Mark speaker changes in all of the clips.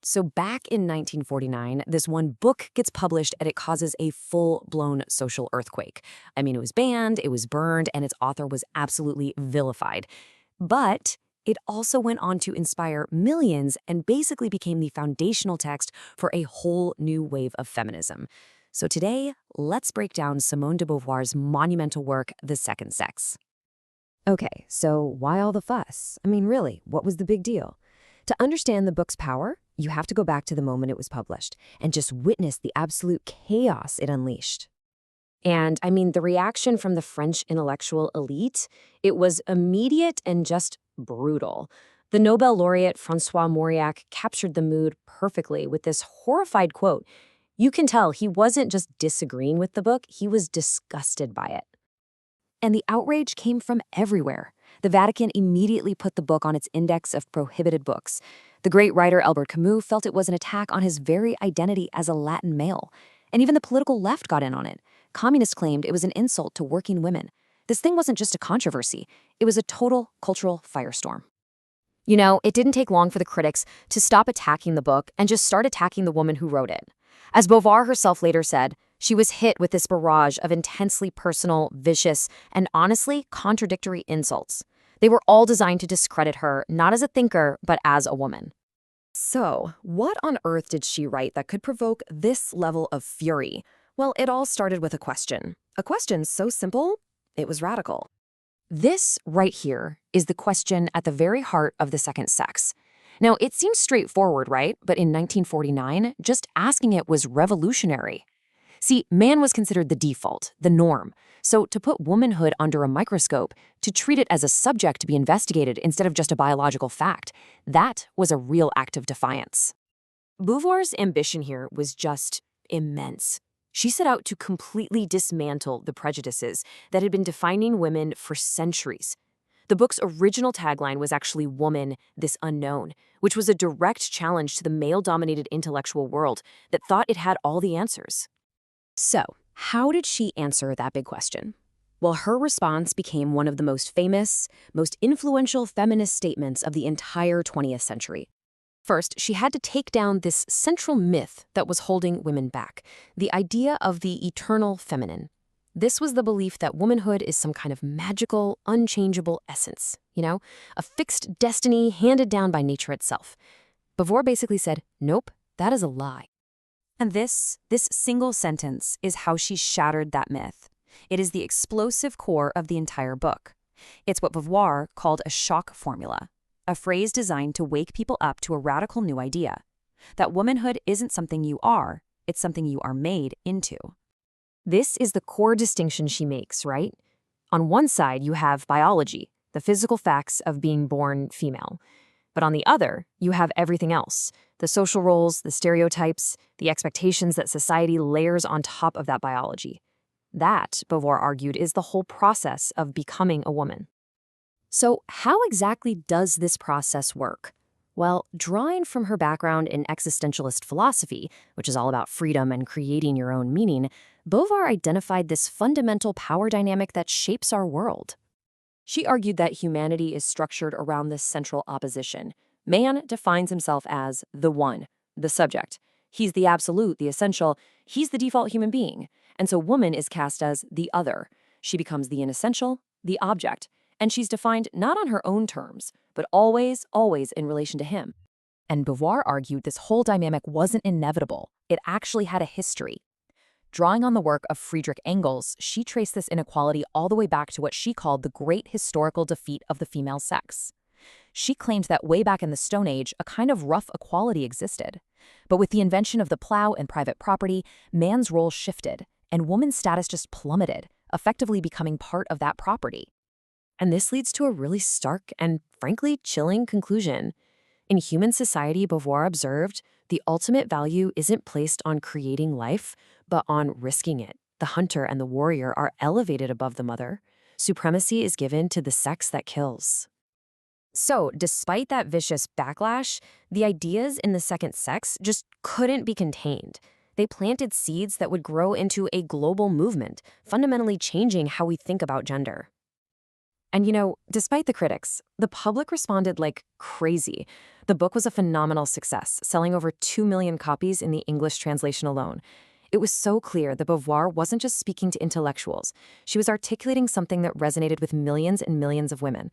Speaker 1: So back in 1949, this one book gets published and it causes a full-blown social earthquake. I mean, it was banned, it was burned, and its author was absolutely vilified. But it also went on to inspire millions and basically became the foundational text for a whole new wave of feminism. So today, let's break down Simone de Beauvoir's monumental work, The Second Sex.
Speaker 2: Okay, so why all the fuss? I mean, really, what was the big deal? To understand the book's power, you have to go back to the moment it was published and just witness the absolute chaos it unleashed.
Speaker 1: And I mean, the reaction from the French intellectual elite, it was immediate and just brutal. The Nobel laureate Francois Mauriac captured the mood perfectly with this horrified quote. You can tell he wasn't just disagreeing with the book, he was disgusted by it. And the outrage came from everywhere. The Vatican immediately put the book on its index of prohibited books. The great writer Albert Camus felt it was an attack on his very identity as a Latin male. And even the political left got in on it. Communists claimed it was an insult to working women. This thing wasn't just a controversy, it was a total cultural firestorm. You know, it didn't take long for the critics to stop attacking the book and just start attacking the woman who wrote it. As Beauvoir herself later said, she was hit with this barrage of intensely personal, vicious, and honestly contradictory insults. They were all designed to discredit her, not as a thinker, but as a woman.
Speaker 2: So, what on earth did she write that could provoke this level of fury? Well, it all started with a question. A question so simple, it was radical.
Speaker 1: This right here is the question at the very heart of the second sex. Now, it seems straightforward, right? But in 1949, just asking it was revolutionary. See, man was considered the default, the norm. So to put womanhood under a microscope, to treat it as a subject to be investigated instead of just a biological fact, that was a real act of defiance. Beauvoir's ambition here was just immense. She set out to completely dismantle the prejudices that had been defining women for centuries. The book's original tagline was actually Woman, This Unknown, which was a direct challenge to the male-dominated intellectual world that thought it had all the answers. So, how did she answer that big question? Well, her response became one of the most famous, most influential feminist statements of the entire 20th century. First, she had to take down this central myth that was holding women back, the idea of the eternal feminine. This was the belief that womanhood is some kind of magical, unchangeable essence, a fixed destiny handed down by nature itself. Beauvoir basically said, nope, that is a lie. And this single sentence is how she shattered that myth. It is the explosive core of the entire book. It's what Beauvoir called a shock formula, a phrase designed to wake people up to a radical new idea, that womanhood isn't something you are, it's something you are made into. This is the core distinction she makes, right? On one side, you have biology, the physical facts of being born female. But on the other, you have everything else, the social roles, the stereotypes, the expectations that society layers on top of that biology. That, Beauvoir argued, is the whole process of becoming a woman. So how exactly does this process work? Well, drawing from her background in existentialist philosophy, which is all about freedom and creating your own meaning, Beauvoir identified this fundamental power dynamic that shapes our world. She argued that humanity is structured around this central opposition. Man defines himself as the one, the subject. He's the absolute, the essential. He's the default human being. And so woman is cast as the other. She becomes the inessential, the object. And she's defined not on her own terms, but always in relation to him. And Beauvoir argued this whole dynamic wasn't inevitable. It actually had a history. Drawing on the work of Friedrich Engels, she traced this inequality all the way back to what she called the great historical defeat of the female sex. She claimed that way back in the Stone Age, a kind of rough equality existed. But with the invention of the plow and private property, man's role shifted, and woman's status just plummeted, effectively becoming part of that property. And this leads to a really stark and, frankly, chilling conclusion. In human society, Beauvoir observed, the ultimate value isn't placed on creating life, but on risking it. The hunter and the warrior are elevated above the mother. Supremacy is given to the sex that kills. So, despite that vicious backlash, the ideas in the second sex just couldn't be contained. They planted seeds that would grow into a global movement, fundamentally changing how we think about gender. And despite the critics, the public responded like crazy. The book was a phenomenal success, selling over 2 million copies in the English translation alone. It was so clear that Beauvoir wasn't just speaking to intellectuals. She was articulating something that resonated with millions and millions of women.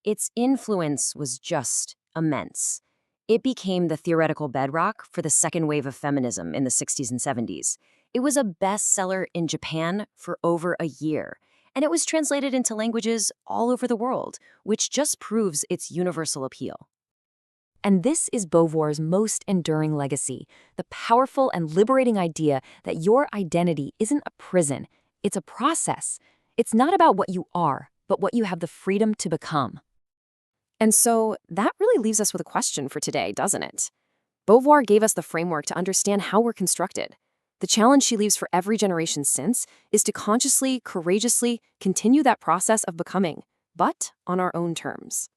Speaker 1: Its influence was just immense. It became the theoretical bedrock for the second wave of feminism in the 60s and 70s. It was a bestseller in Japan for over a year, and it was translated into languages all over the world, which just proves its universal appeal. And this is Beauvoir's most enduring legacy, the powerful and liberating idea that your identity isn't a prison, it's a process. It's not about what you are, but what you have the freedom to become. And so that really leaves us with a question for today, doesn't it? Beauvoir gave us the framework to understand how we're constructed. The challenge she leaves for every generation since is to consciously, courageously continue that process of becoming, but on our own terms.